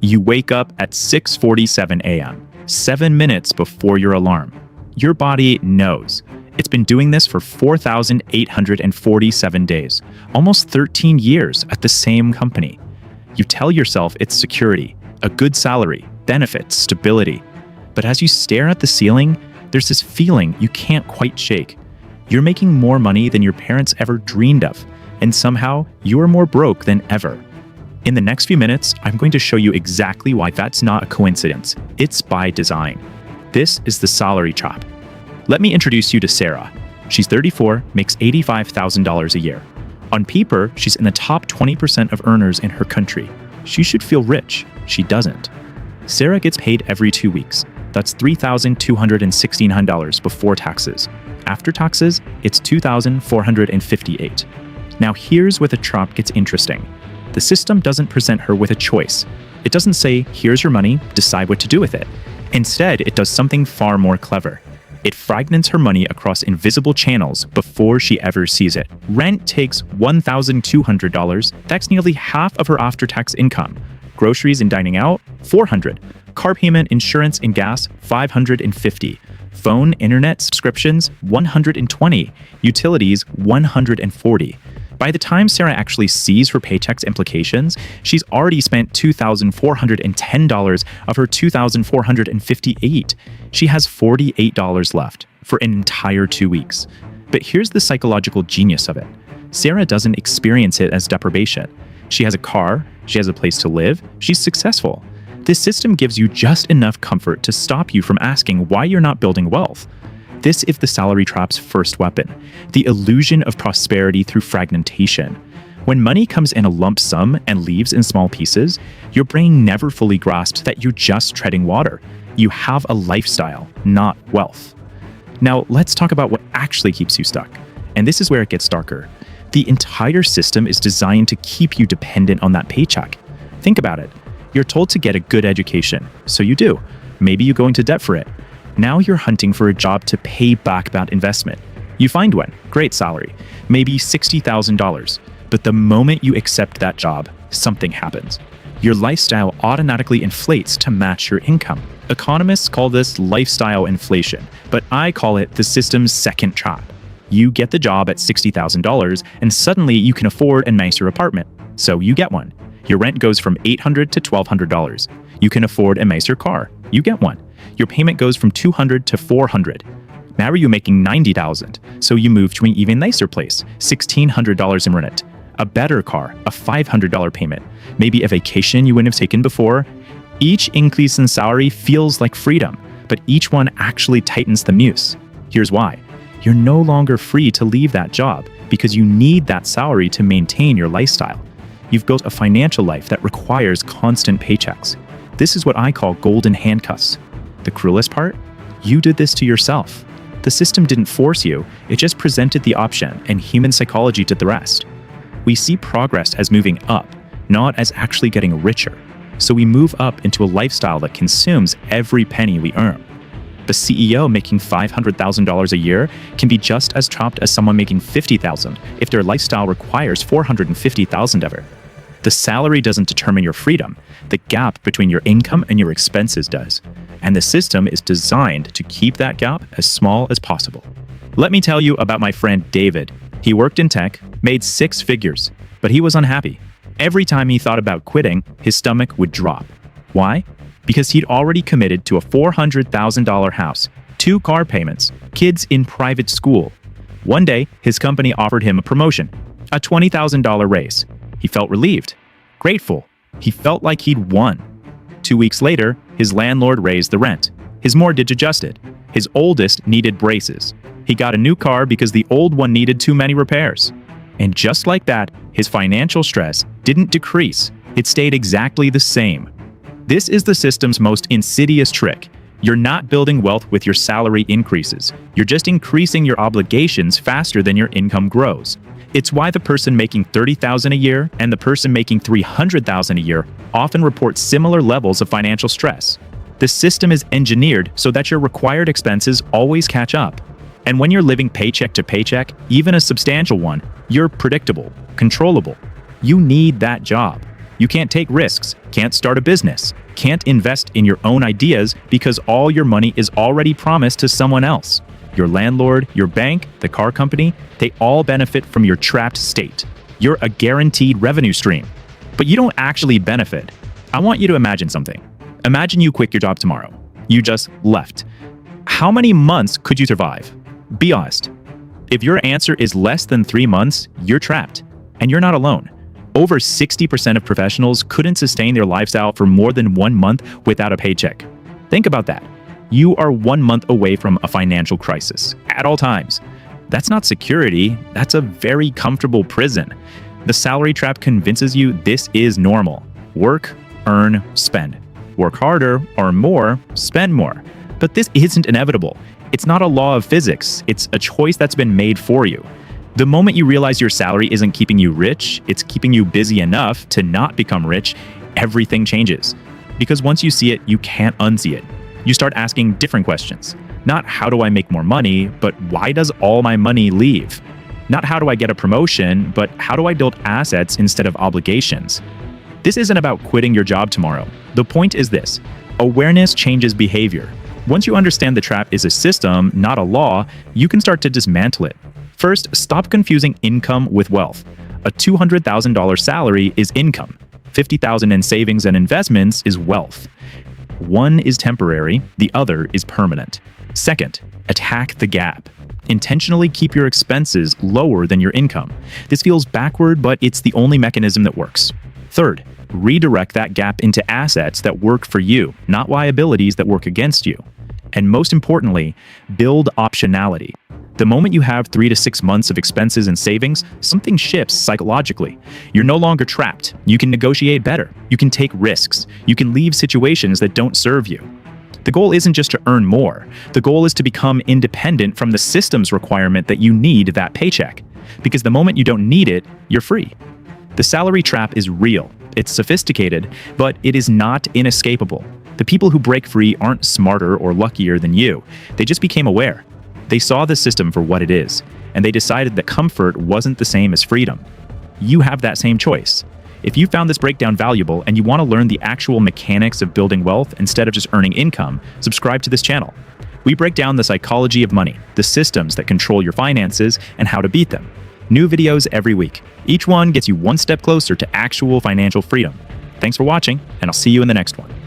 You wake up at 6:47 a.m., 7 minutes before your alarm. Your body knows. It's been doing this for 4,847 days, almost 13 years at the same company. You tell yourself it's security, a good salary, benefits, stability. But as you stare at the ceiling, there's this feeling you can't quite shake. You're making more money than your parents ever dreamed of, and somehow you are more broke than ever. In the next few minutes, I'm going to show you exactly why that's not a coincidence. It's by design. This is the salary trap. Let me introduce you to Sarah. She's 34, makes $85,000 a year. On paper, she's in the top 20% of earners in her country. She should feel rich. She doesn't. Sarah gets paid every 2 weeks. That's $3,269 before taxes. After taxes, it's $2,458. Now here's where the trap gets interesting. The system doesn't present her with a choice. It doesn't say, here's your money, decide what to do with it. Instead, it does something far more clever. It fragments her money across invisible channels before she ever sees it. Rent takes $1,200. That's nearly half of her after-tax income. Groceries and dining out, $400. Car payment, insurance, and gas, $550. Phone, internet subscriptions, $120. Utilities, $140. By the time Sarah actually sees her paycheck's implications, she's already spent $2,410 of her $2,458. She has $48 left for an entire 2 weeks. But here's the psychological genius of it. Sarah doesn't experience it as deprivation. She has a car, she has a place to live, she's successful. This system gives you just enough comfort to stop you from asking why you're not building wealth. This is the salary trap's first weapon, the illusion of prosperity through fragmentation. When money comes in a lump sum and leaves in small pieces, your brain never fully grasps that you're just treading water. You have a lifestyle, not wealth. Now, let's talk about what actually keeps you stuck. And this is where it gets darker. The entire system is designed to keep you dependent on that paycheck. Think about it. You're told to get a good education, so you do. Maybe you go into debt for it. Now you're hunting for a job to pay back that investment. You find one, great salary, maybe $60,000. But the moment you accept that job, something happens. Your lifestyle automatically inflates to match your income. Economists call this lifestyle inflation, but I call it the system's second trap. You get the job at $60,000 and suddenly you can afford a nicer apartment. So you get one. Your rent goes from $800 to $1,200. You can afford a nicer car. You get one. Your payment goes from $200 to $400. Now you're making $90,000, so you move to an even nicer place, $1,600 in rent, a better car, a $500 payment, maybe a vacation you wouldn't have taken before. Each increase in salary feels like freedom, but each one actually tightens the noose. Here's why. You're no longer free to leave that job because you need that salary to maintain your lifestyle. You've built a financial life that requires constant paychecks. This is what I call golden handcuffs. The cruelest part? You did this to yourself. The system didn't force you, it just presented the option, and human psychology did the rest. We see progress as moving up, not as actually getting richer. So we move up into a lifestyle that consumes every penny we earn. The CEO making $500,000 a year can be just as trapped as someone making $50,000 if their lifestyle requires $450,000 of it. The salary doesn't determine your freedom. The gap between your income and your expenses does. And the system is designed to keep that gap as small as possible. Let me tell you about my friend David. He worked in tech, made 6 figures, but he was unhappy. Every time he thought about quitting, his stomach would drop. Why? Because he'd already committed to a $400,000 house, 2 car payments, kids in private school. One day, his company offered him a promotion, a $20,000 raise. He felt relieved, grateful. He felt like he'd won. 2 weeks later, his landlord raised the rent. His mortgage adjusted. His oldest needed braces. He got a new car because the old one needed too many repairs. And just like that, his financial stress didn't decrease. It stayed exactly the same. This is the system's most insidious trick. You're not building wealth with your salary increases. You're just increasing your obligations faster than your income grows. It's why the person making $30,000 a year and the person making $300,000 a year often report similar levels of financial stress. The system is engineered so that your required expenses always catch up. And when you're living paycheck to paycheck, even a substantial one, you're predictable, controllable. You need that job. You can't take risks, can't start a business, can't invest in your own ideas because all your money is already promised to someone else. Your landlord, your bank, the car company, they all benefit from your trapped state. You're a guaranteed revenue stream, but you don't actually benefit. I want you to imagine something. Imagine you quit your job tomorrow. You just left. How many months could you survive? Be honest. If your answer is less than 3 months, you're trapped. And you're not alone. Over 60% of professionals couldn't sustain their lifestyle for more than 1 month without a paycheck. Think about that. You are 1 month away from a financial crisis at all times. That's not security, that's a very comfortable prison. The salary trap convinces you this is normal. Work, earn, spend. Work harder, earn more, spend more. But this isn't inevitable. It's not a law of physics, it's a choice that's been made for you. The moment you realize your salary isn't keeping you rich, it's keeping you busy enough to not become rich, everything changes. Because once you see it, you can't unsee it. You start asking different questions. Not how do I make more money, but why does all my money leave? Not how do I get a promotion, but how do I build assets instead of obligations? This isn't about quitting your job tomorrow. The point is this: awareness changes behavior. Once you understand the trap is a system, not a law, you can start to dismantle it. First, stop confusing income with wealth. A $200,000 salary is income. $50,000 in savings and investments is wealth. One is temporary, the other is permanent. Second, attack the gap. Intentionally keep your expenses lower than your income. This feels backward, but it's the only mechanism that works. Third, redirect that gap into assets that work for you, not liabilities that work against you. And most importantly, build optionality. The moment you have 3 to 6 months of expenses and savings, something shifts psychologically. You're no longer trapped. You can negotiate better. You can take risks. You can leave situations that don't serve you. The goal isn't just to earn more. The goal is to become independent from the system's requirement that you need that paycheck. Because the moment you don't need it, you're free. The salary trap is real. It's sophisticated, but it is not inescapable. The people who break free aren't smarter or luckier than you. They just became aware. They saw the system for what it is, and they decided that comfort wasn't the same as freedom. You have that same choice. If you found this breakdown valuable and you want to learn the actual mechanics of building wealth instead of just earning income, subscribe to this channel. We break down the psychology of money, the systems that control your finances, and how to beat them. New videos every week. Each one gets you one step closer to actual financial freedom. Thanks for watching, and I'll see you in the next one.